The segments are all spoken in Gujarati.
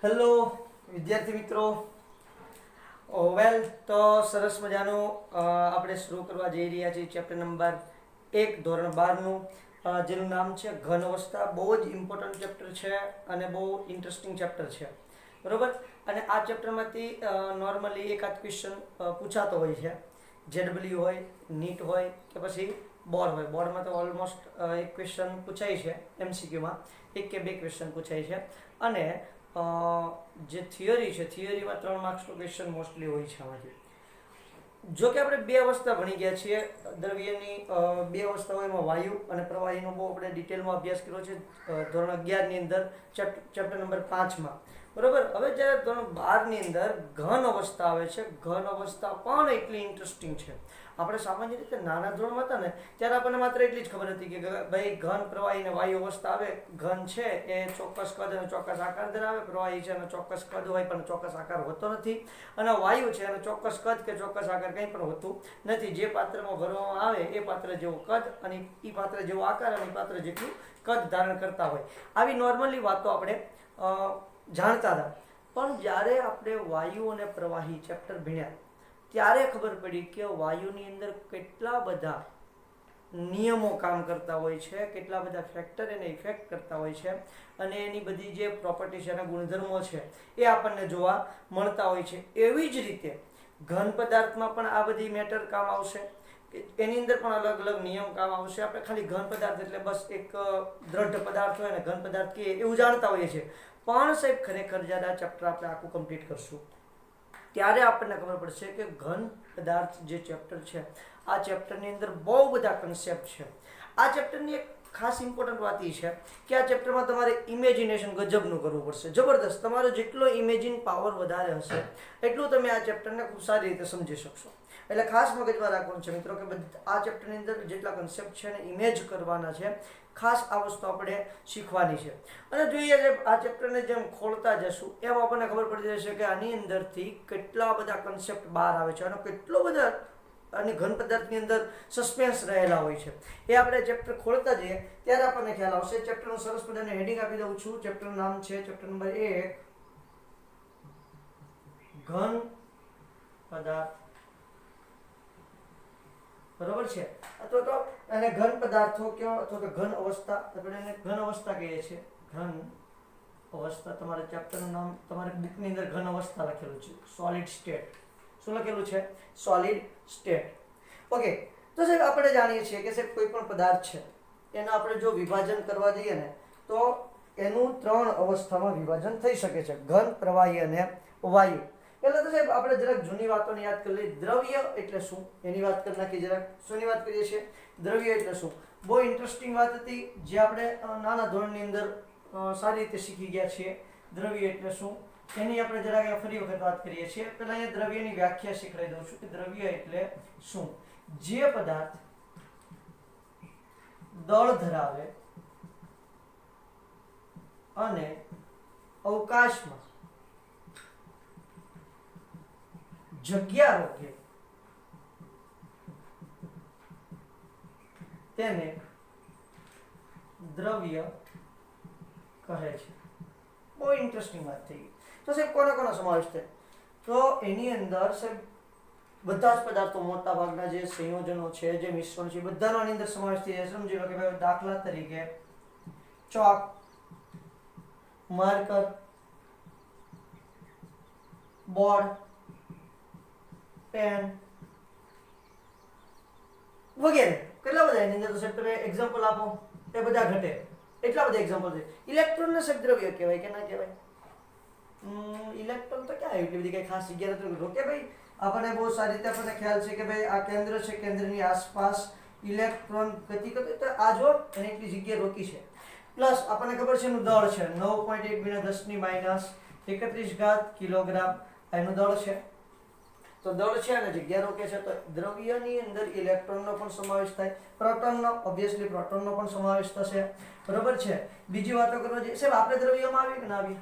હેલો વિદ્યાર્થી મિત્રો, વેલ તો સરસ મજાનું આપણે શરૂ કરવા જઈ રહ્યા છીએ ચેપ્ટર નંબર 1 ધોરણ 12નું, જેનું નામ છે ઘન અવસ્થા. બહુ જ ઇમ્પોર્ટન્ટ ચેપ્ટર છે અને બહુ ઇન્ટરેસ્ટિંગ ચેપ્ટર છે, બરોબર. અને આ ચેપ્ટરમાંથી નોર્મલી એકાદ ક્વેશ્ચન પૂછાતો હોય છે. જેડબલ્યુ હોય, નીટ હોય કે પછી બોર્ડ હોય. બોર્ડમાં તો ઓલમોસ્ટ એક ક્વેશ્ચન પૂછાય છે, એમસીક્યુમાં 1 કે 2 ક્વેશ્ચન પૂછાય છે. અને જે થિયરી છે, થિયરીમાં 3 માર્ક્સનો ક્વેશ્ચન મોસ્ટલી હોય છે આમાંથી. જો કે આપણે 2 અવસ્થા ભણી ગયા છીએ દ્રવ્યની. 2 અવસ્થા હોય, એમાં વાયુ અને પ્રવાહીનો બહુ આપણે ડિટેલમાં અભ્યાસ કર્યો છે ધોરણ 11ની અંદર, ચેપ્ટર નંબર 5માં, બરોબર. હવે જ્યારે ધોરણ 12ની અંદર ઘન અવસ્થા આવે છે. ઘન અવસ્થા પણ એટલી ઇન્ટરેસ્ટિંગ છે. આપણે સામાન્ય રીતે નાના ધોરણમાં હતા ને ત્યારે આપણને માત્ર એટલી જ ખબર હતી કે ભાઈ ઘન, પ્રવાહી અને વાયુ અવસ્થા આવે. ઘન છે એ ચોક્કસ કદ અને ચોક્કસ આકાર ધરાવે, પ્રવાહી છે એનો ચોક્કસ કદ હોય પણ ચોક્કસ આકાર હોતો નથી, અને વાયુ છે એનો ચોક્કસ કદ કે ચોક્કસ આકાર કંઈ પણ હોતું નથી. જે પાત્રમાં ભરવામાં આવે એ પાત્ર જેવો કદ અને એ પાત્ર જેવો આકાર અને એ પાત્ર જેટલું કદ ધારણ કરતા હોય. આવી નોર્મલી વાતો આપણે જાણતા હતા. પણ જ્યારે આપણે વાયુ અને પ્રવાહી ચેપ્ટર ભણ્યા ત્યારે ખબર પડી કે વાયુની અંદર કેટલા બધા નિયમો કામ કરતા હોય છે, કેટલા બધા ફેક્ટર એને ઇફેક્ટ કરતા હોય છે, અને એની બધી જે પ્રોપર્ટી છે, એના ગુણધર્મો છે એ આપણને જોવા મળતા હોય છે. એવી જ રીતે ઘન પદાર્થમાં પણ આ બધી મેટર કામ આવશે. એની અંદર પણ અલગ અલગ નિયમ કામ આવશે. આપણે ખાલી ઘન પદાર્થ એટલે બસ એક દ્રઢ પદાર્થ હોય ને ઘન પદાર્થ કે એવું જાણતા હોઈએ છીએ. પણ સાહેબ ખરેખર જ્યારે આ ચેપ્ટર આપણે આખું કમ્પ્લીટ કરશું ત્યારે આપણને ખબર પડશે કે ઘન પદાર્થ જે ચેપ્ટર છે, આ ચેપ્ટરની અંદર બહુ બધા કન્સેપ્ટ છે. આ ચેપ્ટરની એક ખાસ ઇમ્પોર્ટન્ટ વાત એ છે કે આ ચેપ્ટરમાં તમારે ઇમેજિનેશન ગજબનું કરવું પડશે, જબરદસ્ત. તમારો જેટલો ઇમેજિન પાવર વધારે હશે એટલું તમે આ ચેપ્ટરને ખૂબ સારી રીતે સમજી શકશો. એટલે ખાસ મગજમાં રાખવાનું છે મિત્રો કે આ ચેપ્ટરની અંદર જેટલા કન્સેપ્ટ છે એને ઇમેજ કરવાના છે. ખાસ આ વસ્તુ આપણે શીખવાની છે. અને જોઈએ છે આ ચેપ્ટરને જેમ ખોલતા જશું એમ આપણને ખબર પડી જશે કે આની અંદરથી કેટલા બધા કન્સેપ્ટ બહાર આવે છે અને કેટલો બધા અને ઘન પદાર્થની અંદર સસ્પેન્સ રહેલા હોય છે. એ આપણે ચેપ્ટર ખોલતા જઈએ ત્યારે આપણને ખ્યાલ આવશે. ચેપ્ટરનું સરસ મજાનું હેડિંગ આપી દઉં છું. ચેપ્ટરનું નામ છે ચેપ્ટર નંબર 1 ઘન પદાર્થ, બરોબર છે. અથવા તો એને ઘન પદાર્થો કયો અથવા તો ઘન અવસ્થા, આપણે એને ઘન અવસ્થા કહીએ છીએ. ઘન અવસ્થા તમારા ચેપ્ટરનું નામ તમારી બુકની અંદર ઘન અવસ્થા લખેલું છે. Solid state. શું લખેલું છે? Solid state. ઓકે. તો સાહેબ આપણે જાણીએ છીએ કે સાહેબ કોઈ પણ પદાર્થ છે એના આપણે જો વિભાજન કરવા જઈએ ને તો એનું 3 અવસ્થામાં વિભાજન થઈ શકે છે: ઘન, પ્રવાહી અને વાયુ. પહેલા તો સાહેબ આપણે જરાક જૂની વાતોને યાદ કરી લઈએ. દ્રવ્ય એટલે શું એની વાત કરી નાખી. જરાક શોની વાત કરીએ છીએ? દ્રવ્ય એટલે શું. બહુ ઇન્ટરેસ્ટિંગ વાત હતી જે આપણે નાના ધોરણની અંદર સારી રીતે શીખી ગયા છીએ. દ્રવ્ય એટલે શું એની આપણે જરાક ફરી વખત વાત કરીએ છીએ. પહેલા અહીંયા દ્રવ્યની વ્યાખ્યા શીખવાડી દઉં છું કે દ્રવ્ય એટલે શું. જે પદાર્થ દળ ધરાવે અને અવકાશમાં જગ્યા રોકે તેને દ્રવ્ય કહે છે. બહુ ઇન્ટરેસ્ટિંગ વાત થઈ. તો સાહેબ કોનો સમાવેશ થાય? તો એની અંદર સાહેબ બધા જ પદાર્થો, મોટા ભાગના જે સંયોજનો છે, જે મિશ્રણ છે, બધાનો આની અંદર સમાવેશ થઈ જાય. સમજી લો કે ભાઈ દાખલા તરીકે ચોક, માર્કર, બોર્ડ, પેન વગેરે. કેટલા બધા એની અંદર તો સાહેબ તમે એક્ઝામ્પલ આપો એ બધા ઘટે. એટલા બધા એક્ઝામ્પલ છે. ઇલેક્ટ્રોનને સાહેબ દ્રવ્ય કહેવાય કે ના કહેવાય? ઇલેક્ટ્રોન તો ક્યાં એટલી બધી કઈ ખાસ જગ્યા નથી. રોકે ભાઈ આપણને બહુ સારી રીતે આપણને ખ્યાલ છે કે ભાઈ આ કેન્દ્ર છે, કેન્દ્રની આસપાસ ઇલેક્ટ્રોન ગતિ કરતો તો આ જો એને એટલી જગ્યા રોકી છે. પ્લસ આપણને ખબર છે એનું દળ છે 9.1 × 10⁻31 કિલોગ્રામ એનું દળ છે. તો દળ છે અને જગ્યા રોકે છે. તો દ્રવ્યની અંદર ઇલેક્ટ્રોનનો પણ સમાવેશ થાય, પ્રોટોનનો, ઓબ્વિયસલી પ્રોટોનનો પણ સમાવેશ થશે, બરોબર છે. બીજી વાતો કરવા જઈએ સાહેબ આપણે દ્રવ્યમાં આવી કે ના આવી?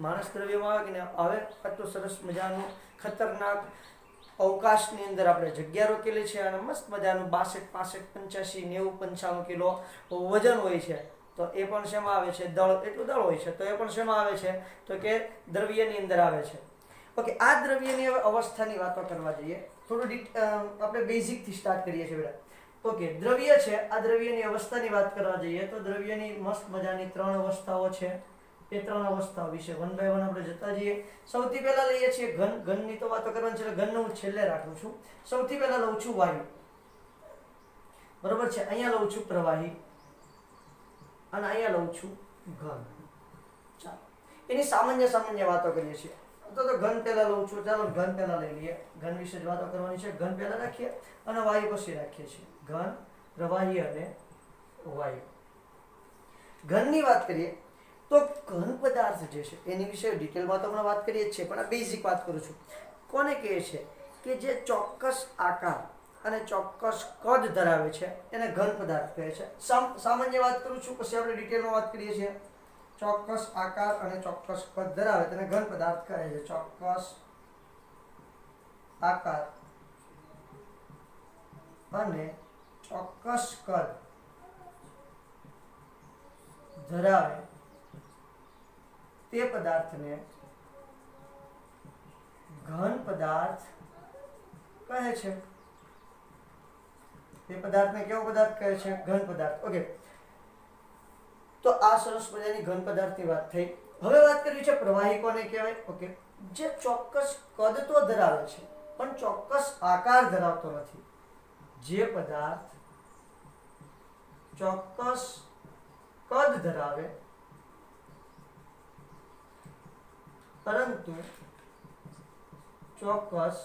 માણસ દ્રવ્યમાં આવે કે ના આવે? આટલું સરસ મજાનું ખતરનાક અવકાશની અંદર આપણે જગ્યા રોકેલી છે અને મસ્ત મજાનું 62, 65, 85, 90, 95 કિલો વજન હોય છે. તો એ પણ શેમાં આવે છે? દળ. એટલું દળ હોય છે તો એ પણ શેમાં આવે છે? તો કે દ્રવ્યની અંદર આવે છે. ઓકે, આ દ્રવ્યની હવે અવસ્થાની વાતો કરવા જઈએ. થોડું આપણે બેઝિકથી સ્ટાર્ટ કરીએ છીએ બેટા. ઓકે, દ્રવ્ય છે, આ દ્રવ્યની અવસ્થાની વાત કરવા જઈએ તો દ્રવ્યની મસ્ત મજાની 3 અવસ્થાઓ છે. એ 3 અવસ્થાઓ વિશે વન બાય વન આપણે જતા જઈએ. સૌથી પહેલા લઈએ છીએ ઘન. ઘનની તો વાતો કરવાની છે એટલે ઘનને હું છેલ્લે રાખું છું. સૌથી પહેલા લઉં છું વાયુ. બરોબર છે? અહીંયા લઉં છું પ્રવાહી અને અહીંયા લઉં છું ઘન. ચાલો, એની સામાન્ય વાતો કરીએ છીએ. તો ઘન પહેલા લઉં છું. ચાલો ઘન પહેલા લઈ લઈએ. ઘન વિશે જ વાતો કરવાની છે. ઘન પહેલા રાખીએ અને વાયુ પછી રાખીએ છીએ. ઘન, પ્રવાહી અને વાયુ. ઘનની વાત કરીએ તો ઘન પદાર્થ જે છે એની વિશે ડિટેલમાં તો હમણાં વાત કરીએ જ છે, પણ આ બેઝિક વાત કરું છું. કોને કહે છે? કે જે ચોક્કસ આકાર અને ચોક્કસ કદ ધરાવે છે એને ઘન પદાર્થ કહે છે. સામાન્ય વાત કરું છું, પછી આપણે ડિટેલમાં વાત કરીએ છીએ. ચોક્કસ આકાર અને ચોક્કસ કદ ધરાવે તેને ઘન પદાર્થ કહે છે. ચોક્કસ આકાર અને ચોક્કસ કદ ધરાવે તે પદાર્થને ઘન પદાર્થ કહે છે. તે પદાર્થને કેવો પદાર્થ કહે છે? ઘન પદાર્થ. ઓકે, તો આ સરસ મજાની ઘન પદાર્થની વાત થઈ. હવે વાત કરવી છે પ્રવાહી કોને કહેવાય? ઓકે, જે ચોક્કસ કદ તો ધરાવે છે પણ ચોક્કસ આકાર ધરાવતો નથી. જે પદાર્થ ચોક્કસ કદ ધરાવે પરંતુ ચોક્કસ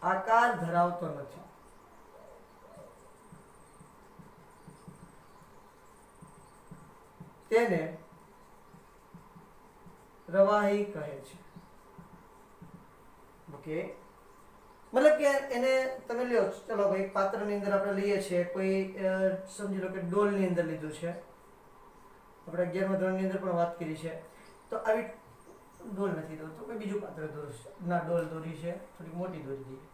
આકાર ધરાવતો નથી તેને પ્રવાહી કહે છે. ઓકે, મતલબ કે એને તમે લ્યો, ચલો ભાઈ પાત્રની અંદર આપણે લઈએ છીએ, કોઈ સમજી લો કે ડોલની અંદર લીધું છે. આપણે 11મા ધોરણની અંદર પણ વાત કરી છે. તો આવી ડોલ નથી દોરતો, કોઈ બીજું પાત્ર દોરું છે. ના, ડોલ દોરી છે, થોડી મોટી દોરી દઈએ.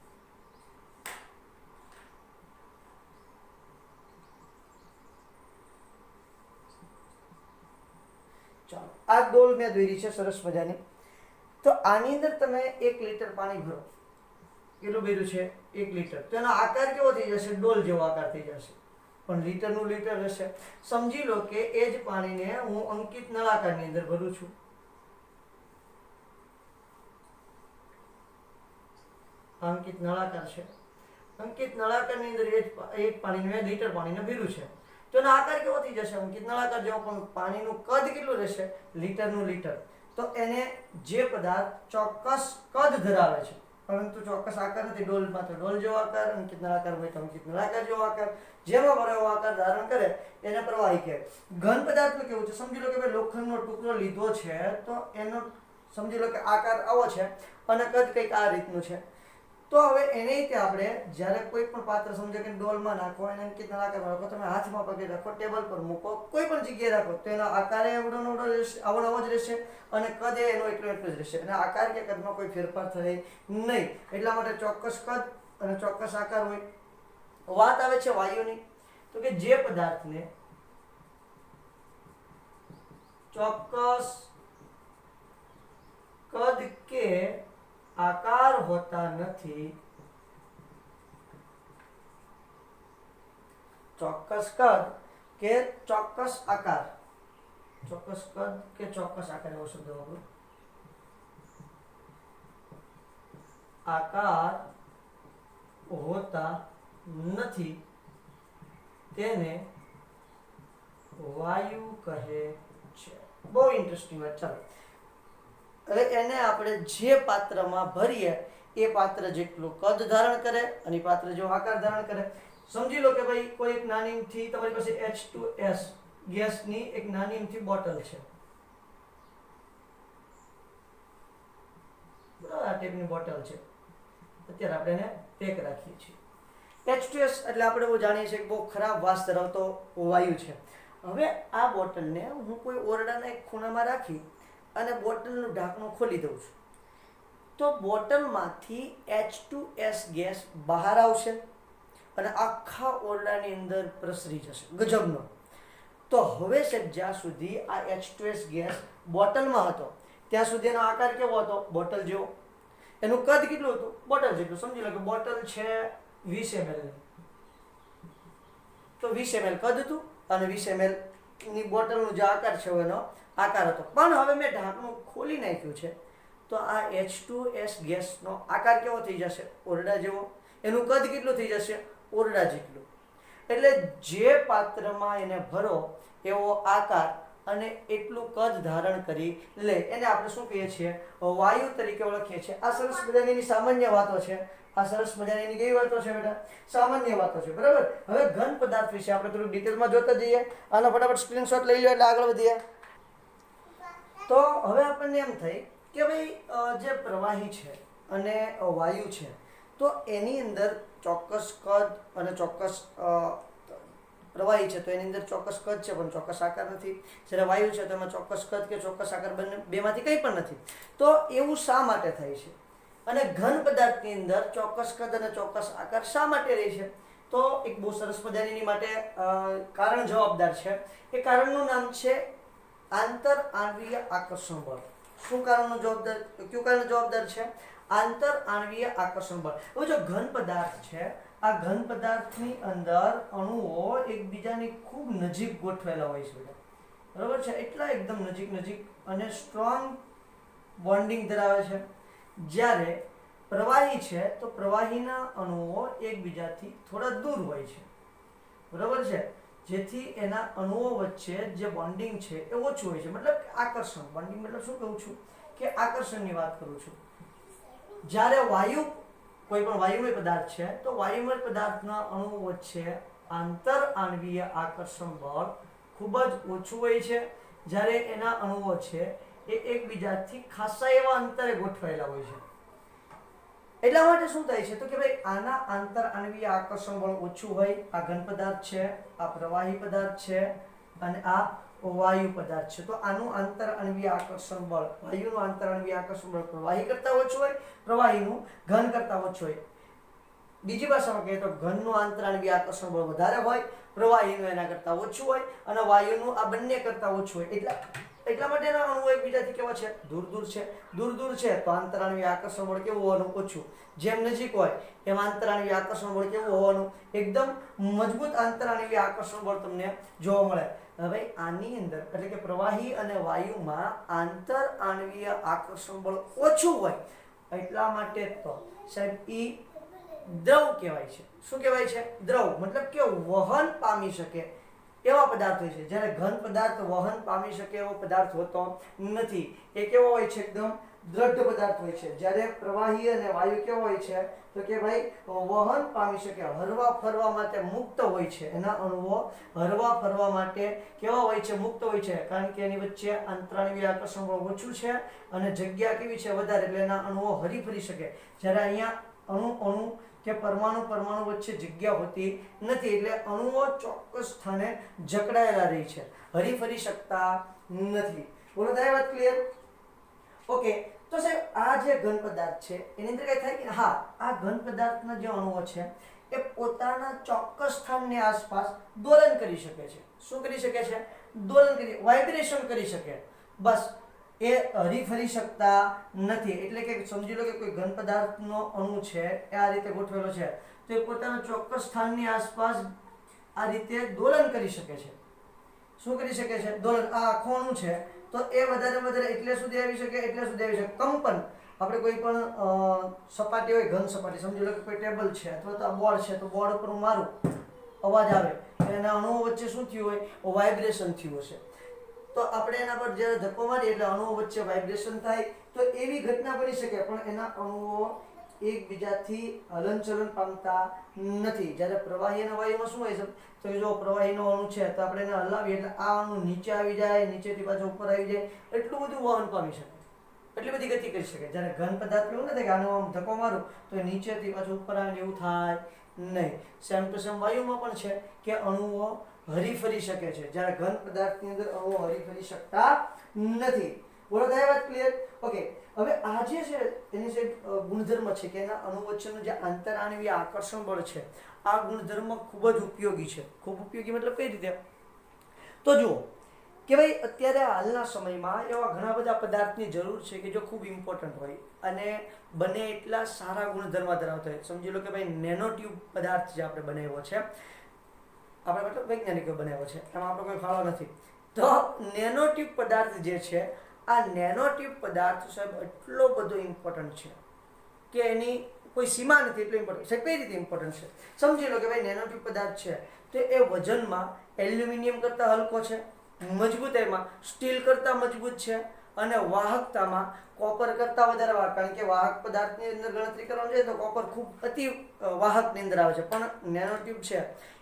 ચાલો, આ ડોલ મેં દોરી છે સરસ મજાની. તો આની અંદર તમે 1 લીટર પાણી ભરો. કેટલું ભર્યું છે? 1 લીટર. તો એનો આકાર કેવો થઈ જશે? ડોલ જેવો આકાર થઈ જશે, પણ લીટરનું લીટર હશે. સમજી લો કે એ જ પાણીને હું અંકિત નળાકારની અંદર ભરું છું. અંકિત નળાકાર છે. અંકિત નળાકારની અંદર એ જ પાણીને લીટર પાણીને ભર્યું છે. તો એનો આકાર કેવો થઈ જશે? અંકિત નળાકાર જેવો, પણ પાણીનું કદ કેટલું રહેશે? લીટરનું લીટર. તો એને જે પદાર્થ ચોક્કસ કદ ધરાવે છે પરંતુ ચોક્કસ આકાર નથી, ડોલ માત્ર ડોલ જેવો આકાર, અંકિત નળાકાર હોય તો અંકિત નળાકાર જેવો આકાર, જેમાં ભરે એવો આકાર ધારણ કરે એને પ્રવાહી કહેવાય. ઘન પદાર્થનું કેવું છે? સમજી લો કે ભાઈ લોખંડનો ટુકડો લીધો છે તો એનો સમજી લો કે આકાર આવો છે અને કદ કંઈક આ રીતનું છે. તો હવે એને આપણે જ્યારે કોઈ પણ પાત્ર સમજો કે ડોલમાં નાખો, એને અંકિત નળાકારમાં રાખો, તમે હાથમાં પકડી રાખો, ટેબલ પર મૂકો, કોઈ પણ જગ્યાએ રાખો, તો એનો આકાર એવડો રહેશે, આવો જ રહેશે અને કદ એનો એટલું જ રહેશે. અને આકાર કે કદમાં કોઈ ફેરફાર થાય નહીં. એટલા માટે ચોક્કસ કદ અને ચોક્કસ આકાર હોય. વાત આવે છે વાયુની. તો કે જે પદાર્થને ચોક્કસ કદ કે આકાર હોતા નથી, ચોક્કસ કદ કે ચોક્કસ આકાર, ચોક્કસ કદ કે ચોક્કસ આકાર એવો શબ્દ વાપરો, આકાર હોતા નથી તેને વાયુ કહે છે. બહુ ઇન્ટરેસ્ટિંગ વાત. ચાલો, હવે એને આપણે જે પાત્રમાં ભરીએ એ પાત્ર જેટલું કદ ધારણ કરે અને પાત્ર જેવો આકાર ધારણ કરે. સમજી લો કે ભાઈ કોઈ એક નાની અમથી તમારી પાસે H2S ગેસની એક નાની અમથી બોટલ છે. આ ટાઈપની બોટલ છે. અત્યારે આપણે એને પેક રાખીએ છીએ. H2S એટલે આપણે બહુ જાણીએ છીએ કે બહુ ખરાબ વાસ ધરાવતો વાયુ છે. હવે આ બોટલને હું કોઈ ઓરડાના એક ખૂણામાં રાખી અને બોટલનું ઢાંકણું ખોલી દઉં છું, તો બોટલમાંથી H2S ગેસ બહાર આવશે. અને આખા ઓરડાની અંદર પ્રસરી જશે ગજબનો. તો હવે સાહેબ જ્યાં સુધી આ H2S ગેસ બોટલમાં હતો ત્યાં સુધી એનો આકાર કેવો હતો? બોટલ જેવો. એનું કદ કેટલું હતું? બોટલ જેટલું. સમજી લો કે બોટલ છે 20 ml ની, તો 20 ml કદ હતું અને 20 ml ની બોટલનો જે આકાર છે એનો આકાર હતો. પણ હવે મેં ઢાંકણું ખોલી નાખ્યું છે તો આ H2S ગેસનો આકાર કેવો થઈ જશે? ઓરડા જેવો. એનું કદ કેટલું થઈ જશે? ઓરડા જેટલું. એટલે જે પાત્રમાં એને ભરો એવો આકાર અને એટલું કદ ધારણ કરી લે એને આપણે શું કહીએ છીએ? વાયુ તરીકે ઓળખીએ છીએ. આ સરસ મજાની સામાન્ય વાતો છે. આ સરસ મજાની કેવી વાતો છે બેટા? સામાન્ય વાતો છે, બરાબર. હવે ઘન પદાર્થ વિશે આપણે થોડું ડિટેલમાં જોતા જઈએ. આનો ફટાફટ સ્ક્રીનશોટ લઈ લો એટલે આગળ વધીએ. તો હવે આપણને એમ થાય કે ભાઈ જે પ્રવાહી છે અને વાયુ છે તો એની અંદર ચોક્કસ કદ અને ચોક્કસ પ્રવાહી છે તો એની અંદર ચોક્કસ કદ છે પણ ચોક્કસ આકાર નથી. જ્યારે વાયુ છે તો એમાં ચોક્કસ કદ કે ચોક્કસ આકાર બંને બેમાંથી કંઈ પણ નથી. તો એવું શા માટે થાય છે? અને ઘન પદાર્થની અંદર ચોક્કસ કદ અને ચોક્કસ આકાર શા માટે રહે છે? તો એક બહુ સરસ મજાની માટે કારણ જવાબદાર છે. એ કારણનું નામ છે આંતર આણ્વીય આકર્ષણ બળ. શું કારણનું જવાબદાર? કયું કારણ જવાબદાર છે? આંતર આણ્વીય આકર્ષણ બળ. હવે જો ઘન પદાર્થ છે, આ ઘન પદાર્થની અંદર અણુઓ એકબીજાની ખૂબ નજીક ગોઠવેલા હોય છે, બરાબર છે. એટલા એકદમ નજીક અને સ્ટ્રોંગ બોન્ડિંગ ધરાવે છે. જ્યારે પ્રવાહી છે તો પ્રવાહીના અણુઓ એકબીજાથી થોડા દૂર હોય છે, બરાબર છે. જેથી એના અણુઓ વચ્ચે જે બોન્ડિંગ છે એ ઓછું હોય છે. મતલબ આકર્ષણ. બોન્ડિંગ મતલબ શું કહું છું? કે આકર્ષણની વાત કરું છું. જ્યારે વાયુ, કોઈ પણ વાયુમય પદાર્થ છે તો વાયુમય પદાર્થના અણુઓ વચ્ચે આંતર આણ્વીય આકર્ષણ બળ ખૂબ જ ઓછું હોય છે. જ્યારે એના અણુઓ છે એ એકબીજાથી ખાસા એવા અંતરે ગોઠવાયેલા હોય છે. એટલા માટે શું થાય છે તો કે ભાઈ આના આંતર આણ્વીય આકર્ષણ બળ ઓછું હોય. આ ઘન પદાર્થ છે, આ પ્રવાહી પદાર્થ છે અને આ વાયુ પદાર્થ છે. તો આનું આંતર આણ્વીય આકર્ષણ બળ, વાયુનું આંતર આણ્વીય આકર્ષણ બળ પ્રવાહી કરતા ઓછું હોય, પ્રવાહીનું ઘન કરતા ઓછું હોય. બીજી ભાષામાં કહીએ તો ઘનનું આંતર આણ્વીય આકર્ષણ બળ વધારે હોય, પ્રવાહીનું એના કરતા ઓછું હોય અને વાયુનું આ બંને કરતા ઓછું હોય. એટલા માટે એના અણુઓ એકબીજાથી કેવા છે? દૂર છે તો આંતર આણ્વીય આકર્ષણ બળ કેવું હોવાનું? ઓછું. જેમ નજીક હોય એમ આંતર આણ્વીય આકર્ષણ બળ કેવું હોવાનું? એકદમ મજબૂત આંતર આણ્વીય આકર્ષણ બળ તમને જોવા મળે. હવે આની અંદર એટલે કે પ્રવાહી અને વાયુમાં આંતર આણ્વીય આકર્ષણ બળ ઓછું હોય એટલા માટે તો સાહેબ ઈ દ્રવ કહેવાય છે. શું કહેવાય છે? દ્રવ. મતલબ કે વહન પામી શકે એવા પદાર્થ હોય છે. જ્યારે ઘન પદાર્થ વહન પામી શકે એવો પદાર્થ હોતો નથી. એ કેવો હોય છે? એકદમ દ્રઢ પદાર્થ હોય છે. જ્યારે પ્રવાહી અને વાયુ કેવો હોય છે તો કે ભાઈ વહન પામી શકે, હરવા ફરવા માટે મુક્ત હોય છે. એના અણુઓ હરવા ફરવા માટે કેવા હોય છે? મુક્ત હોય છે. કારણ કે એની વચ્ચે આંતરાણ્વીય આકર્ષણ બળ ઓછું છે અને જગ્યા કેવી છે? વધારે. એટલે એના અણુઓ હરી ફરી શકે. જ્યારે અહીંયા અણુ કે પરમાણુ વચ્ચે જગ્યા હોતી નથી. એટલે અણુઓ ચોક્કસ સ્થાને જકડાયેલા રહી છે, હરી ફરી શકતા નથી. બોલો, થાય વાત ક્લિયર? ઓકે. તો સાહેબ આ જે ઘન પદાર્થ છે એની અંદર કઈ થાય કે હા, આ ઘન પદાર્થના જે અણુઓ છે એ પોતાના ચોક્કસ સ્થાનની આસપાસ દોલન કરી શકે છે. શું કરી શકે છે? દોલન કરી, વાઇબ્રેશન કરી શકે. બસ એ હરી ફરી શકતા નથી. એટલે કે સમજી લો કે કોઈ ઘન પદાર્થનો અણુ છે એ આ રીતે ગોઠવેલો છે તો એ પોતાના ચોક્કસ સ્થાનની આસપાસ આ રીતે દોલન કરી શકે છે. શું કરી શકે છે? દોલન. આ આખો અણુ છે તો એ વધારે એટલે સુધી આવી શકે. કંપન. આપણે કોઈ પણ સપાટી હોય, ઘન સપાટી, સમજી લો કે કોઈ ટેબલ છે અથવા તો આ બોર્ડ છે તો બોર્ડ ઉપર હું મારું, અવાજ આવે, એના અણુઓ વચ્ચે શું થયું હોય? વાઇબ્રેશન થયું હશે. તો આપણે એના પર જ્યારે ધક્કો મારીએ એટલે અણુઓ વચ્ચે વાઇબ્રેશન થાય તો એવી ઘટના બની શકે. પણ એના અણુઓ એકબીજાથી હલનચલન પામતા નથી. જ્યારે પ્રવાહી અને વાયુમાં શું હોય છે તો જો પ્રવાહીનો અણુ છે તો આપણે એને હલાવીએ એટલે આ અણુ નીચે આવી જાય, નીચેથી પાછો ઉપર આવી જાય, એટલું બધું વહન પામી શકે, એટલી બધી ગતિ કરી શકે. જ્યારે ઘન પદાર્થ એવું નથી કે આનો આમ ધક્કો મારું તો નીચેથી પાછું ઉપર આવે એવું થાય નહીં. સેમ ટુ સેમ વાયુમાં પણ છે કે અણુઓ હરી ફરી શકે છે. જ્યારે ઘન પદાર્થની અંદર અણુઓ હરી ફરી શકતા નથી. બોલો, થાય વાત ક્લિયર? ઓકે. હવે આ જે છે એની જે ગુણધર્મ છે કે એના અણુ વચ્ચેનું જે આંતરાણવીય આકર્ષણ બળ છે, આ ગુણધર્મ ખૂબ જ ઉપયોગી છે. ખૂબ ઉપયોગી મતલબ કઈ રીતે? તો જુઓ કે ભાઈ અત્યારે હાલના સમયમાં એવા ઘણા બધા પદાર્થની જરૂર છે કે જો ખૂબ ઇમ્પોર્ટન્ટ હોય અને બને એટલા સારા ગુણધર્મ ધરાવતા હોય. સમજી લો કે ભાઈ નેનો ટ્યુબ પદાર્થ જે આપણે બનાવ્યો છે, આપણે મતલબ વૈજ્ઞાનિકો બનાવ્યો છે, એમાં આપણો કોઈ ફાળો નથી. તો નેનો ટ્યુબ પદાર્થ જે છે, આ નેનો ટ્યુબ પદાર્થ સાહેબ એટલો બધો ઇમ્પોર્ટન્ટ છે કે એની કોઈ સીમા નથી. એટલું ઇમ્પોર્ટન્ટ છે. કઈ રીતે ઇમ્પોર્ટન્ટ છે? સમજી લો કે ભાઈ નેનો ટ્યુબ પદાર્થ છે તો એ વજનમાં એલ્યુમિનિયમ કરતાં હલકો છે, મજબૂતાઈમાં સ્ટીલ કરતાં મજબૂત છે, અને વાહકતામાં કોપર કરતાં વધારે વાહક. કારણ કે વાહક પદાર્થની અંદર ગણતરી કરવાની જોઈએ તો કોપર ખૂબ અતિ વાહકની અંદર આવે છે, પણ નેનો ટ્યુબ છે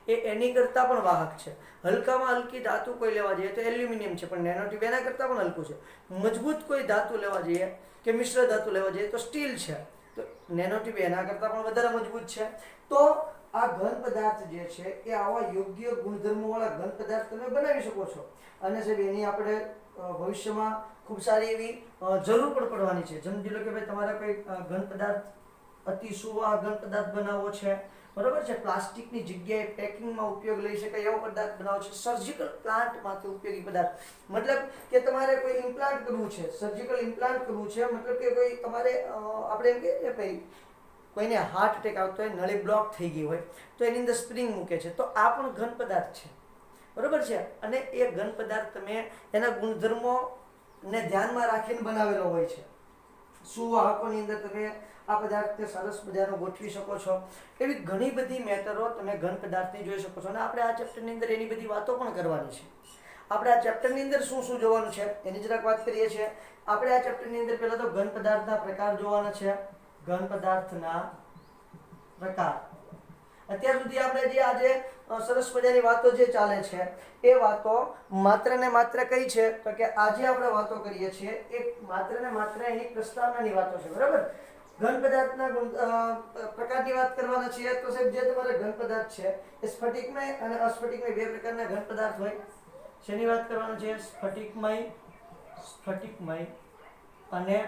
એ એની કરતાં પણ વાહક છે. હલકામાં હલકી ધાતુ કોઈ લેવા જઈએ તો એલ્યુમિનિયમ છે, પણ નેનો ટ્યુબ એના કરતાં પણ હલકું છે. મજબૂત કોઈ ધાતુ લેવા જઈએ કે મિશ્ર ધાતુ લેવા જઈએ તો સ્ટીલ છે, તો નેનો ટ્યુબ એના કરતાં પણ વધારે મજબૂત છે. તો આ ઘન પદાર્થ જે છે એ આવા યોગ્ય ગુણધર્મોવાળા ઘન પદાર્થ તમે બનાવી શકો છો. અને સાહેબ એની આપણે ભવિષ્યમાં ખૂબ સારી એવી જરૂર પણ પડવાની છે. સમજી લો કે ભાઈ તમારે કોઈ ઘન પદાર્થ અતિ સુવાહક ઘન પદાર્થ બનાવવો છે, બરોબર છે, પ્લાસ્ટિકની જગ્યાએ પેકિંગમાં ઉપયોગ લઈ શકાય એવો પદાર્થ બનાવો છે, સર્જિકલ પ્લાન્ટમાંથી ઉપયોગી પદાર્થ, મતલબ કે તમારે કોઈ ઇમ્પ્લાન્ટ કરવું છે, સર્જિકલ ઇમ્પ્લાન્ટ કરવું છે, મતલબ કે કોઈ તમારે આપણે એમ કહીએ ને ભાઈ કોઈને હાર્ટ એટેક આવતો હોય, નળી બ્લોક થઈ ગઈ હોય તો એની અંદર સ્પ્રિંગ મૂકે છે, તો આ પણ ઘન પદાર્થ છે, બરોબર છે. અને એ ઘન પદાર્થ તમે એના ગુણધર્મોને ધ્યાનમાં રાખીને બનાવેલો હોય છે. સુવાહકોની અંદર તમે આ પદાર્થને સરસ મજાનો ગોઠવી શકો છો. એવી ઘણી બધી મેટરો તમે ઘન પદાર્થની જોઈ શકો છો. અને આપણે આ ચેપ્ટરની અંદર એની બધી વાતો પણ કરવાની છે. આપણે આ ચેપ્ટરની અંદર શું શું જોવાનું છે એની જરાક વાત કરીએ છીએ. આપણે આ ચેપ્ટરની અંદર પહેલા તો ઘન પદાર્થના પ્રકાર જોવાના છે. ઘન પદાર્થના પ્રકાર. અત્યાર સુધી આપણે જે આજે સરસ મજાની વાતો જે ચાલે છે એ વાતો માત્ર ને માત્ર કઈ છે તો કે આજે આપણે વાતો કરીએ છીએ એ માત્ર ને માત્ર એની પ્રસ્તાવનાની વાતો છે, બરાબર. ઘન પદાર્થના પ્રકારની વાત કરવાના છીએ તો સાહેબ જે તમારે ઘન પદાર્થ છે એ સ્ફટિકમય અને અસ્ફટિકમય બે પ્રકારના ઘન પદાર્થ હોય. શેની વાત કરવાની છે? સ્ફટિકમય અને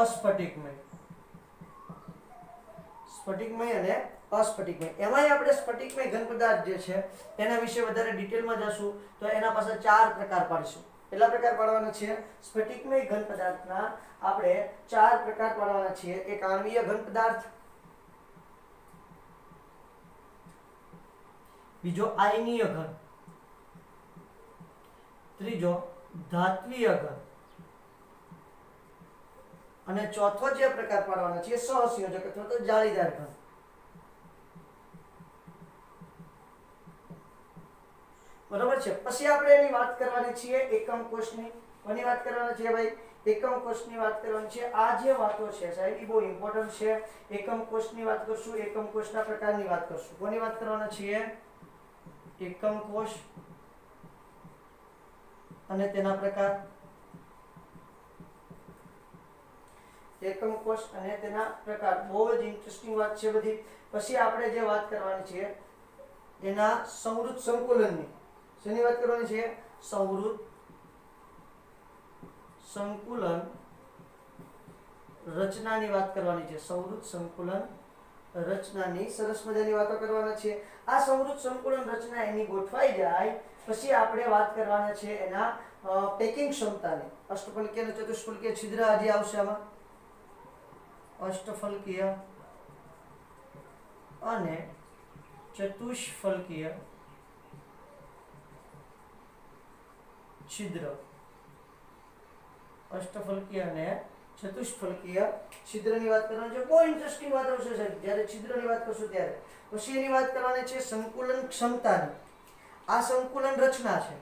અસ્ફટિકમય. સ્ફટિકમય અને અસ્ફટિકમય. એમાંય આપણે સ્ફટિકમય ઘન પદાર્થ જે છે એના વિશે વધારે ડિટેલમાં જશું તો એના પાસે 4 પ્રકાર પાડીશું. કેટલા પ્રકાર પાડવાના છે? સ્ફટિકમય ઘન પદાર્થના આપણે 4 પ્રકાર પાડવાના છીએ. એક આણ્વીય ઘન પદાર્થ, બીજો આયનીય ઘન, ત્રીજો ધાત્વીય ઘન, અને ચોથો જે પ્રકાર પાડવાનો છે સહસંયોજક અથવા તો જાળીદાર ઘન. બરોબર છે. પછી આપણે એની વાત કરવાની છીએ એકમ કોષની. કોની વાત કરવાની છે ભાઈ? એકમ કોષની વાત કરવાની છે. આ જે વાતો છે સાહેબ એ બહુ ઇમ્પોર્ટન્ટ છે. એકમ કોષની વાત કરશું, એકમ કોષના પ્રકારની વાત કરશું. કોની વાત કરવાના છીએ? એકમ કોષ અને તેના પ્રકાર. એકમ કોષ અને તેના પ્રકાર બહુ જ ઇન્ટરેસ્ટિંગ વાત છે બધી. પછી આપણે જે વાત કરવાની છે એના સંવૃત સંકુલનની. શેની વાત કરવાની છે? સંવૃત સંકુલન રચનાની વાત કરવાની છે. સંવૃત સંકુલન રચનાની સરસ મજાની વાતો કરવાના છે. આ સંવૃત સંકુલન રચના એની ગોઠવાઈ જાય પછી આપણે વાત કરવાના છે એના પેકિંગ ક્ષમતાની. અષ્ટફલકીય અને ચતુષ્ફલકીય છિદ્ર આજે આવશે આમાં. અષ્ટફલકીય અને ચતુષ્ફલકીય છિદ્ર. અષ્ટફલકીય અને ચતુષ્ફલકીય છિદ્રની વાત કરવાની છે. બહુ ઇન્ટરેસ્ટિંગ વાત આવશે સાહેબ જ્યારે છિદ્રની વાત કરશું ત્યારે. પછી એની વાત કરવાની છે સંકુલન ક્ષમતાની. આ સંકુલન રચના છે,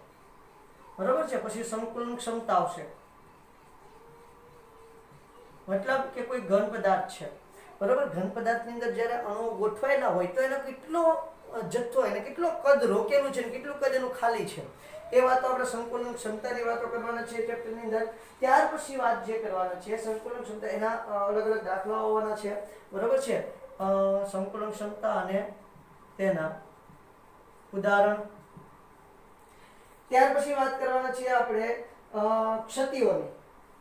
બરોબર છે. પછી સંકુલન ક્ષમતા આવશે. મતલબ કે કોઈ ઘન પદાર્થ છે, બરોબર. ઘન પદાર્થની અંદર જ્યારે અણુઓ ગોઠવાયેલા હોય તો એનો કેટલો જથ્થો એને કેટલો કદ રોકેલું છે, કેટલું કદ એનું ખાલી છે, એ વાતો આપણે સંકુલન ક્ષમતાની વાતો કરવાના છે ચેપ્ટરની અંદર. ત્યાર પછી વાત જે કરવાના છે સંકુલન ક્ષમતા, એના અલગ અલગ દાખલાઓ આવવાના છે, બરોબર છે. સંકુલન ક્ષમતા અને તેના ઉદાહરણ. ત્યાર પછી વાત કરવાના છીએ આપણે ક્ષતિઓની.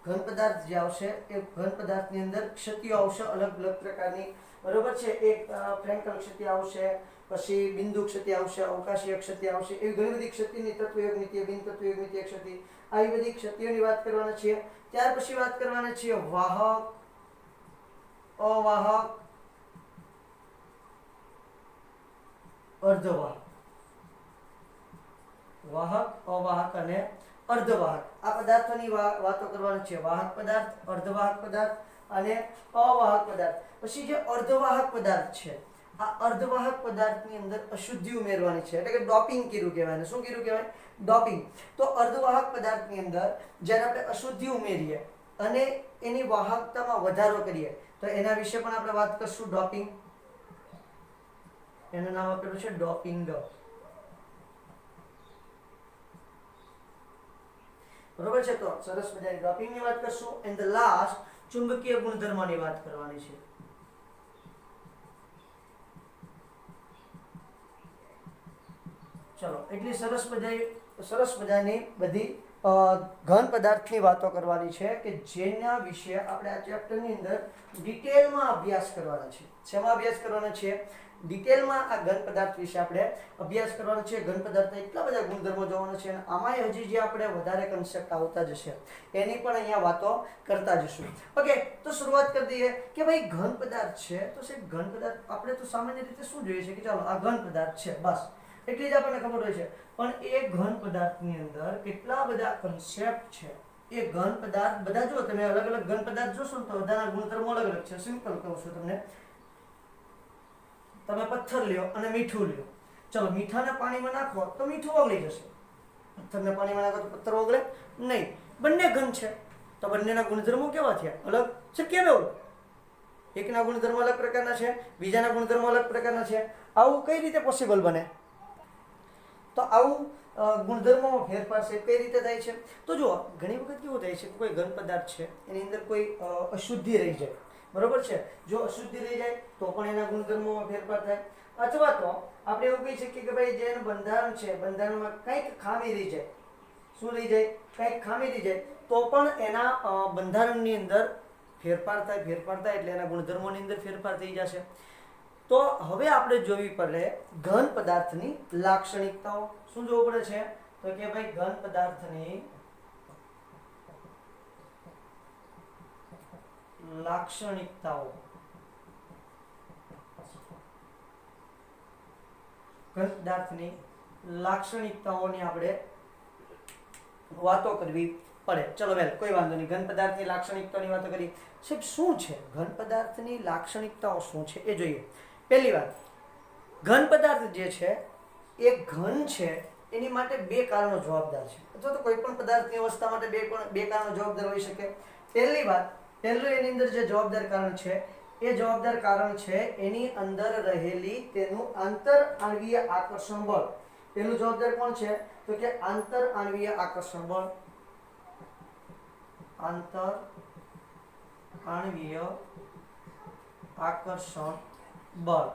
ઘન પદાર્થ જે આવશે એ ઘન પદાર્થની અંદર ક્ષતિઓ આવશે અલગ અલગ પ્રકારની, બરોબર છે. એક ફ્રેન્કલ ક્ષતિ આવશે, પછી બિંદુ ક્ષતિ આવશે, અવકાશીય ક્ષતિ આવશે, એવી ઘણી બધી ક્ષતિની તત્વયોગમિતીય, બિન તત્વયોગમિતીય ક્ષતિ, આવી બધી ક્ષતિઓની વાત કરવાના છીએ. ત્યાર પછી વાત કરવાના છીએ વાહક, અવાહક, અર્ધવાહક. વાહક, અવાહક અને અર્ધવાહક આ પદાર્થોની વાતો કરવાની છે. વાહક પદાર્થ, અર્ધવાહક પદાર્થ અને અવાહક પદાર્થ. પછી જે અર્ધવાહક પદાર્થ છે, આ અર્ધવાહક પદાર્થની અંદર અશુદ્ધિ ઉમેરવાની છે, એટલે કે ડોપિંગ કર્યું કહેવાય. શું કર્યું કહેવાય? ડોપિંગ. તો અર્ધવાહક પદાર્થની અંદર જ્યારે આપણે અશુદ્ધિ ઉમેરીએ અને એની વાહકતામાં વધારો કરીએ તો એના વિશે પણ આપણે વાત કરશું. ડોપિંગ, એનું નામ આપેલું છે ડોપિંગ. બરોબર છે. તો સરસ મજાની ડોપિંગની વાત કરશું. એન્ડ ધ લાસ્ટ ચુંબકીય ગુણધર્મોની વાત કરવાની છે. ચલો, એટલી સરસ મજાની બધી ઘન પદાર્થની વાતો કરવાની છે કે જેના વિશે આપણે આ ચેપ્ટરની અંદર ડિટેલમાં અભ્યાસ કરવાના છે. શેમાં અભ્યાસ કરવાના છે? ડિટેલમાં આ ઘન પદાર્થ વિશે આપણે અભ્યાસ કરવાનો છે. ઘન પદાર્થના એટલા બધા ગુણધર્મો જોવાના છે અને આમાંય હજી જે આપણે વધારે કન્સેપ્ટ આવતા જશે એની પણ અહીંયા વાતો કરતા જશું. ઓકે, તો શરૂઆત કરી દઈએ કે ભાઈ ઘન પદાર્થ છે તો સાહેબ ઘન પદાર્થ આપણે તો સામાન્ય રીતે શું જોઈએ છે કે ચાલો આ ઘન પદાર્થ છે, બસ એટલી જ આપણને ખબર હોય છે. પણ એ ઘન પદાર્થની અંદર કેટલા બધા કન્સેપ્ટ છે. એ ઘન પદાર્થ બધા જો તમે અલગ અલગ ઘન પદાર્થ જોશો ને તો બધાના ગુણધર્મો અલગ અલગ છે. સિમ્પલ કહું છું તમને, તમે પથ્થર લ્યો અને મીઠું લ્યો. ચલો, મીઠાને પાણીમાં નાખો તો મીઠું ઓગળી જશે, પથ્થરને પાણીમાં નાખો તો પથ્થર ઓગળે નહીં. બંને ઘન છે તો બંનેના ગુણધર્મો કેવા થયા? અલગ. શક્ય ન હોય. એકના ગુણધર્મો અલગ પ્રકારના છે, બીજાના ગુણધર્મો અલગ પ્રકારના છે. આવું કઈ રીતે પોસિબલ બને? તો આવું ગુણધર્મોમાં ફેરફાર છે કઈ રીતે થાય છે? તો જુઓ, ઘણી વખત કેવું થાય છે કે કોઈ ઘન પદાર્થ છે એની અંદર કોઈ અશુદ્ધિ રહી જાય, બરોબર છે. જો અશુદ્ધિ રહી જાય તો પણ એના ગુણધર્મોમાં ફેરફાર થાય. અથવા તો આપણે એવું કહી શકીએ કે ભાઈ જેનું બંધારણ છે, બંધારણમાં કંઈક ખામી રહી જાય. શું રહી જાય? કંઈક ખામી રહી જાય તો પણ એના બંધારણની અંદર ફેરફાર થાય એટલે એના ગુણધર્મોની અંદર ફેરફાર થઈ જશે. તો હવે આપણે જોવી પડે ઘન પદાર્થની લાક્ષણિકતાઓ. શું જોવું પડે છે? તો કે ભાઈ ઘન પદાર્થની લાક્ષણિકતાઓ. ઘન પદાર્થની લાક્ષણિકતાઓની આપણે વાતો કરવી પડે. ચલો વેલ, કોઈ વાંધો નહીં. ઘન પદાર્થની લાક્ષણિકતાઓની વાતો કરી. સાહેબ શું છે ઘન પદાર્થની લાક્ષણિકતાઓ? શું છે એ જોઈએ. પહેલી વાત, ઘન પદાર્થ જે છે એ ઘન છે એની માટે બે કારણો જવાબદાર છે, અથવા તો કોઈ પણ પદાર્થની અવસ્થા માટે બે કારણો જવાબદાર હોઈ શકે. પહેલી વાત, પહેલું એની અંદર જે જવાબદાર કારણ છે એ જવાબદાર કારણ છે એની અંદર રહેલી તેનું આંતર આણ્વીય આકર્ષણ બળ. પહેલું જવાબદાર કોણ છે? તો કે આંતર આણ્વીય આકર્ષણ બળ. આંતર આણ્વીય આકર્ષણ બળ.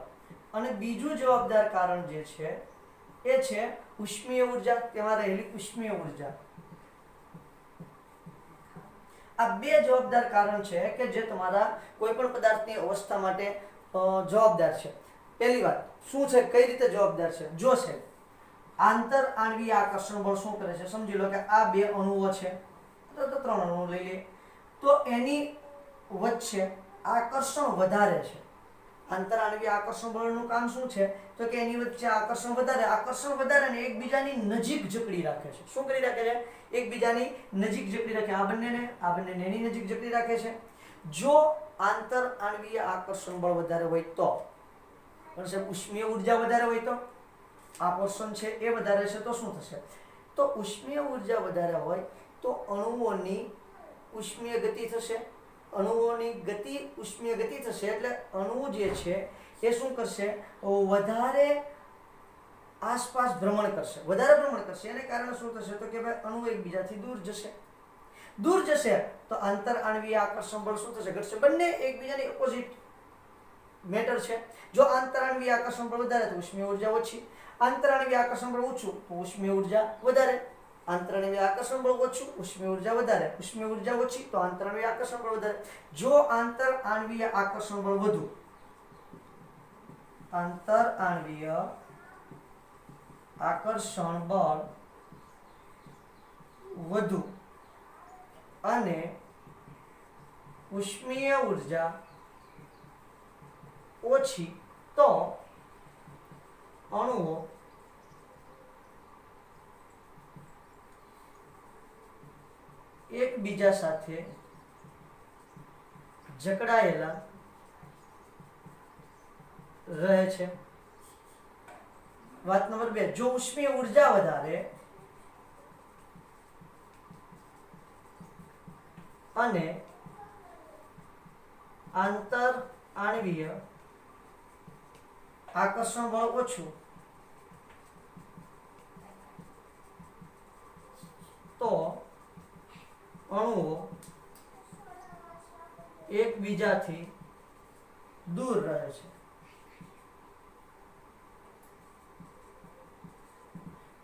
અને બીજું જવાબદાર કારણ જે છે એ છે ઉષ્મીય ઉર્જા, તેમાં રહેલી ઉષ્મીય ઉર્જા. આ બે જવાબદાર કારણ છે કે જે તમારા કોઈ પણ પદાર્થની અવસ્થા માટે જવાબદાર છે. પહેલી વાત શું છે, કઈ રીતે જવાબદાર છે? જો છે આંતર આણ્વીય આકર્ષણ બળ શું કરે છે? સમજી લો કે આ બે અણુઓ છે, તો 3 અણુઓ લઈ લઈએ તો એની વચ્ચે આકર્ષણ વધારે છે. આંતર આણ્વીય આકર્ષણ બળનું કામ શું છે? તો કે એની વચ્ચે આકર્ષણ વધારે ને એકબીજાની નજીક જકડી રાખે છે. શું કરી રાખે છે? એકબીજાની નજીક જકડી રાખે. આ બંનેને એની નજીક જકડી રાખે છે. જો આંતર આણ્વીય આકર્ષણ બળ વધારે હોય તો પણ સાહેબ ઉષ્મીય ઉર્જા વધારે હોય તો આ પોર્શન છે એ વધારે છે તો શું થશે? તો ઉષ્મીય ઉર્જા વધારે હોય તો અણુઓની ઉષ્મીય ગતિ થશે. અણુઓની ગતિ ઉષ્મીય ગતિ થશે એટલે અણુ જે છે એ શું કરશે? વધારે આસપાસ ભ્રમણ કરશે. એને કારણે શું થશે? તો કે ભાઈ અણુ એકબીજાથી દૂર જશે તો આંતર આણ્વીય આકર્ષણ બળ શું થશે? ઘટશે. બંને એકબીજાની ઓપોઝિટ મેટર છે. જો આંતર આણ્વીય આકર્ષણ બળ વધારે તો ઉષ્મીય ઉર્જા ઓછી, આંતર આણ્વીય આકર્ષણ બળ ઓછું તો ઉષ્મીય ઉર્જા વધારે. આંતરાણવીય આકર્ષણ બળ ઓછું, ઉષ્મીય ઉર્જા વધારે. ઉષ્મીય ઉર્જા ઓછી તો આંતરાણવીય આકર્ષણ બળ વધારે. જો આંતર આણવીય આકર્ષણ બળ વધુ, આંતર આણવીય આકર્ષણ બળ વધુ અને ઉષ્મીય ઉર્જા ઓછી તો અણુઓ એકબીજા સાથે જકડાયેલા રહે છે. વાત નંબર 2, જો ઉષ્મીય ઉર્જા વધારે અને આંતર આણવીય આકર્ષણ બળ ઓછું તો અણુઓ એકબીજાથી દૂર રહે છે.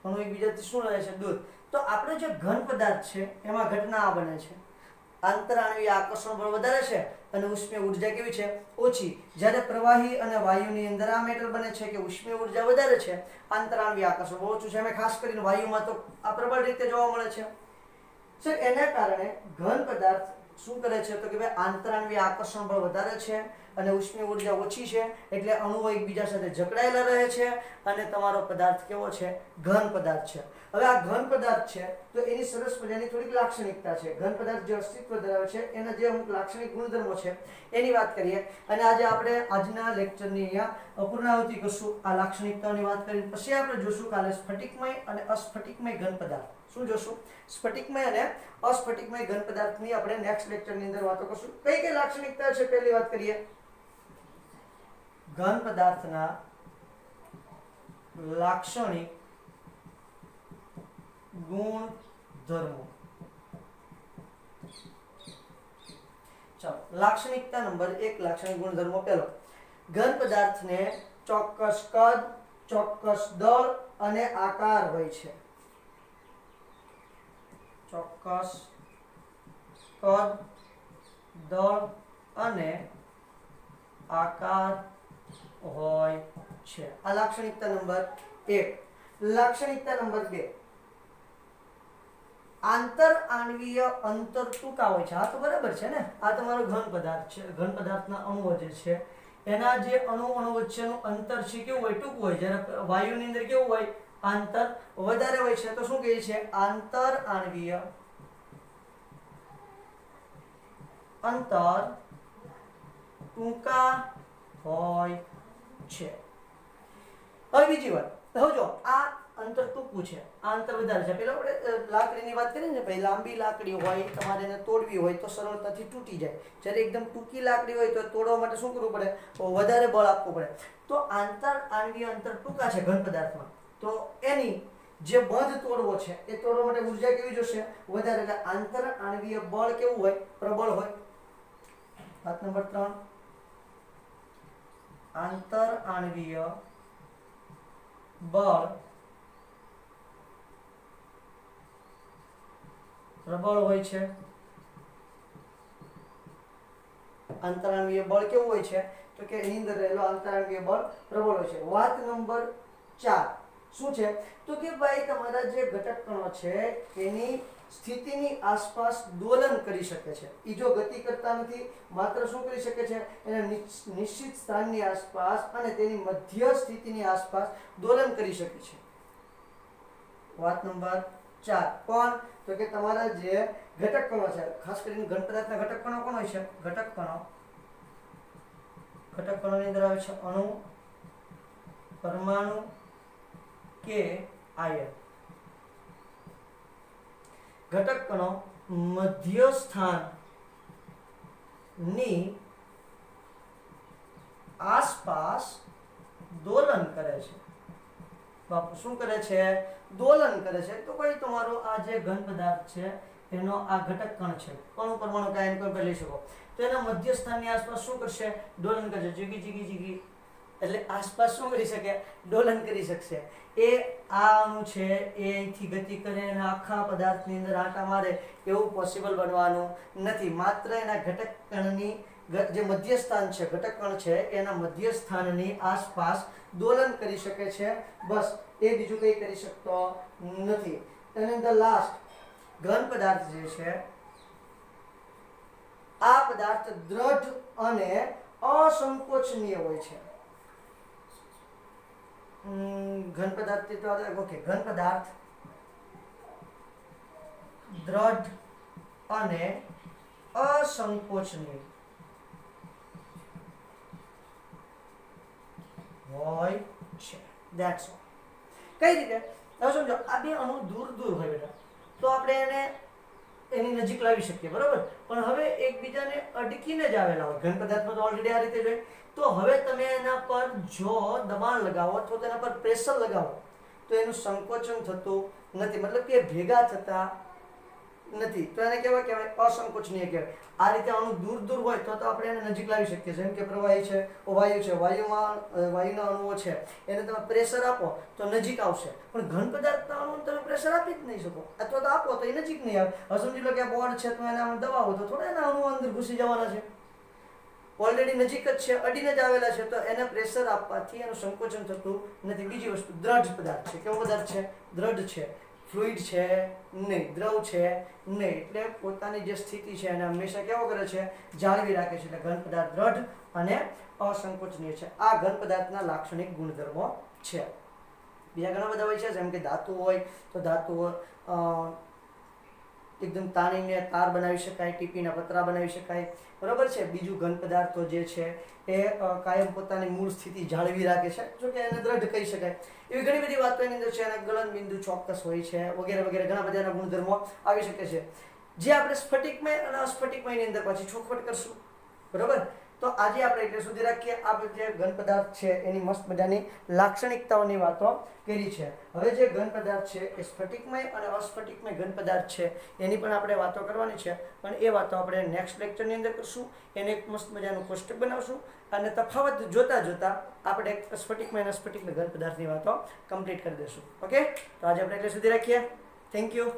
અણુ એકબીજાથી શું રહે છે? દૂર. તો આપણે જે ઘન પદાર્થ છે એમાં ઘટના આ બને છે, આંતરાણવીય આકર્ષણ બળ વધારે છે અને ઉષ્મીય ઉર્જા કેવી છે? ઓછી. જ્યારે પ્રવાહી અને વાયુની અંદર આ મેટર બને છે કે ઉષ્મીય ઉર્જા વધારે છે, આંતરાણવીય આકર્ષણ બળ ઓછું છે. એમાં ખાસ કરીને વાયુમાં તો આ પ્રબળ રીતે જોવા મળે છે. સર એના કારણે ઘન પદાર્થ શું કરે છે તો કે ભાઈ આંતરાણવીય આકર્ષણ બળ વધારે છે અને ઉષ્મીય ઉર્જા ઓછી છે, એટલે અણુઓ એકબીજા સાથે જકડાયેલા રહે છે અને તમારો પદાર્થ કેવો છે? ઘન પદાર્થ છે. હવે આ ઘન પદાર્થ છે તો એની સરસ મજાની થોડીક લાક્ષણિકતા છે. ઘન પદાર્થ જે અસ્તિત્વ ધરાવે છે એના જે અમુક લાક્ષણિક ગુણધર્મો છે એની વાત કરીએ અને આજે આપણે આજના લેક્ચરની અહીંયા પૂર્ણાહુતિ કરશું આ લાક્ષણિકતાઓની વાત કરીને. પછી આપણે જોશું કાલે સ્ફટિકમય અને અસ્ફટિકમય ઘન પદાર્થ. શું જોશું? સ્ફટિકમય અને અસ્ફટિકમય ઘન પદાર્થની આપણે નેક્સ્ટ લેક્ચરની અંદર વાતો કરશું. કઈ કઈ લાક્ષણિકતા છે પહેલી વાત કરીએ. ઘન પદાર્થના લાક્ષણિક ગુણધર્મો. ચાલો, લાક્ષણિકતા નંબર 1, લાક્ષણિક ગુણધર્મો. પહેલો, ઘન પદાર્થને ચોક્કસ કદ, ચોક્કસ દળ અને આકાર હોય છે. ચોક્કસ કદ, દળ અને આકાર હોય છે. આ લાક્ષણિકતા નંબર 1. લાક્ષણિકતા નંબર 2, આંતર આણવીય અંતર ટૂંકા હોય છે. આ તો બરાબર છે ને, આ તમારો ઘન પદાર્થ છે. ઘન પદાર્થના અણુઓ જે છે એના જે અણુ વચ્ચેનું અંતર છે કેવું હોય? ટૂંકું હોય. જ્યારે વાયુની અંદર કેવું હોય? આંતર વધારે હોય છે. તો શું કહે છે? આંતર આણવીય અંતર ટૂંકા હોય છે. હવે બીજી વાત, હવે જો આ અંતર ટૂંકું છે, આ અંતર વધારે છે. પેલા આપણે લાકડીની વાત કરીએ ને, ભાઈ લાંબી લાકડી હોય, તમારે એને તોડવી હોય તો સરળતાથી તૂટી જાય. જ્યારે એકદમ ટૂંકી લાકડી હોય તો તોડવા માટે શું કરવું પડે? વધારે બળ આપવું પડે. તો આંતર આણવીય અંતર ટૂંકા છે ઘન પદાર્થમાં, તો એની જે બંધ તોડવો છે એ તોડવા માટે ઉર્જા કેવી જોશે? વધારે. એટલે આંતર આણવીય બળ કેવું હોય? પ્રબળ હોય. વાત નંબર 3, આંતર આણવીય બળ પ્રબળ હોય છે. આંતરાણવીય બળ કેવું હોય છે તો કે એની અંદર રહેલો આંતરાણવીય બળ પ્રબળ હોય છે. વાત નંબર 4 શું છે તો કે ભાઈ તમારા જે ઘટક કણો છે એની સ્થિતિની આસપાસ દોલન કરી શકે છે. એ જો ગતિ કરતા નથી, માત્ર શું કરી શકે છે? એના નિશ્ચિત સ્થાનની આસપાસ અને તેની મધ્ય સ્થિતિની આસપાસ દોલન કરી શકે છે. વાત નંબર 4. કોણ? તો કે તમારા જે ઘટક કણો છે, ખાસ કરીને ઘન પદાર્થના ઘટક કણો કોણ હોય છે? ઘટક કણોની અંદર આવે છે અણુ, પરમાણુ કે આયન. ઘટક કણો મધ્ય સ્થાનની આસપાસ દોલન કરે છે. બાપુ શું કરે છે? દોલન કરે છે. તો ભાઈ તમારો આ જે ઘન પદાર્થ છે એનો આ ઘટક કણ છે, અણુ, પરમાણુ કે આયન કોઈ લઈ શકો, તો એના મધ્ય સ્થાનની આસપાસ શું કરશે? દોલન કરશે. જીગી જીગી જીગી એટલે આસપાસ શું કરી શકે? દોલન કરી શકશે. એ આ અણુ છે એ અહીંથી ગતિ કરે અને આખા પદાર્થની અંદર આંટા મારે એવું પોસિબલ બનવાનું નથી. માત્ર એના ઘટક કણની જે મધ્ય સ્થાન છે, ઘટક કણ છે એના મધ્ય સ્થાનની આસપાસ દોલન કરી શકે છે, બસ. એ બીજું કંઈ કરી શકતો નથી. એની અંદર લાસ્ટ ઘન પદાર્થ જે છે, આ પદાર્થ દ્રઢ અને અસંકોચનીય હોય છે. ઘન પદાર્થ ઘન પદાર્થ દ્રઢ અને અસંકોચનીય હોય છે. That's all. કઈ રીતે? હવે સમજો, આ બે અણુ દૂર દૂર હોય બેટા, તો આપણે એને એની નજીક લાવી શકીએ, બરોબર. પણ હવે એકબીજાને અડકીને જ આવેલા હોય. ઘન પદાર્થમાં તો ઓલરેડી આ રીતે જ હોય. તો હવે તમે એના પર જો દબાણ લગાવો અથવા તો એના પર પ્રેશર લગાવો તો એનું સંકોચન થતું નથી, મતલબ કે ભેગા થતા નથી. તો એને કહેવાય અસંકોચનીય કહેવાય. આ રીતે અણુ દૂર દૂર હોય તો આપણે એને નજીક લાવી શકીએ. જેમ કે પ્રવાહી છે, વાયુ છે, વાયુના અણુઓ છે, એને તમે પ્રેશર આપો તો નજીક આવશે. પણ ઘન પદાર્થના અણુને તમે પ્રેશર આપી જ નહીં શકો, અથવા તો આપો તો એ નજીક નહીં આવે. હવે સમજી લો કે આ બોર્ડ છે, તો એને આમ દબાવો તો થોડા એના અણુઓ અંદર ઘૂસી જવાના છે. ઓલરેડી નજીક જ છે, અડીને જ આવેલા છે, તો એને પ્રેશર આપવાથી એનું સંકોચન થતું નથી. બીજી વસ્તુ, દ્રઢ પદાર્થ છે. કેવો પદાર્થ છે? દ્રઢ છે. ફ્લુઇડ છે નહીં, દ્રવ છે નહીં. એટલે પોતાની જે સ્થિતિ છે એને હંમેશા કેવો કરે છે? જાળવી રાખે છે. એટલે ઘન પદાર્થ દ્રઢ અને અસંકોચનીય છે. આ ઘન પદાર્થના લાક્ષણિક ગુણધર્મો છે. બીજા ઘણા બધા હોય છે, જેમ કે ધાતુ હોય તો ધાતુઓ એકદમ તાણીને તાર બનાવી શકાય, ટીપીના પતરા બનાવી શકાય, બરોબર છે. બીજું, ઘન પદાર્થો જે છે એ કાયમ પોતાની મૂળ સ્થિતિ જાળવી રાખે છે, જો કે એને દ્રઢ કહી શકાય. એવી ઘણી બધી વાતો એની અંદર છે. એના ગલન બિંદુ ચોક્કસ હોય છે, વગેરે વગેરે ઘણા બધા એના ગુણધર્મો આવી શકે છે, જે આપણે સ્ફટિકમય અને અસ્ફટિકમયની અંદર પાછી ચોખવટ કરશું, બરોબર. તો આજે આપણે એટલે સુધી રાખીએ. આ જે ઘન પદાર્થ છે એની મસ્ત મજાની લાક્ષણિકતાઓની વાતો કરી છે. હવે જે ઘન પદાર્થ છે એ સ્ફટિકમય અને અસ્ફટિકમય ઘન પદાર્થ છે એની પણ આપણે વાતો કરવાની છે, પણ એ વાતો આપણે નેક્સ્ટ લેક્ચરની અંદર કરશું. એને એક મસ્ત મજાનું કોષ્ટક બનાવશું અને તફાવત જોતા જોતા આપણે સ્ફટિકમય અને અસ્ફટિકમય ઘન પદાર્થની વાતો કમ્પ્લીટ કરી દઈશું. ઓકે, તો આજે આપણે એટલે સુધી રાખીએ. Thank you.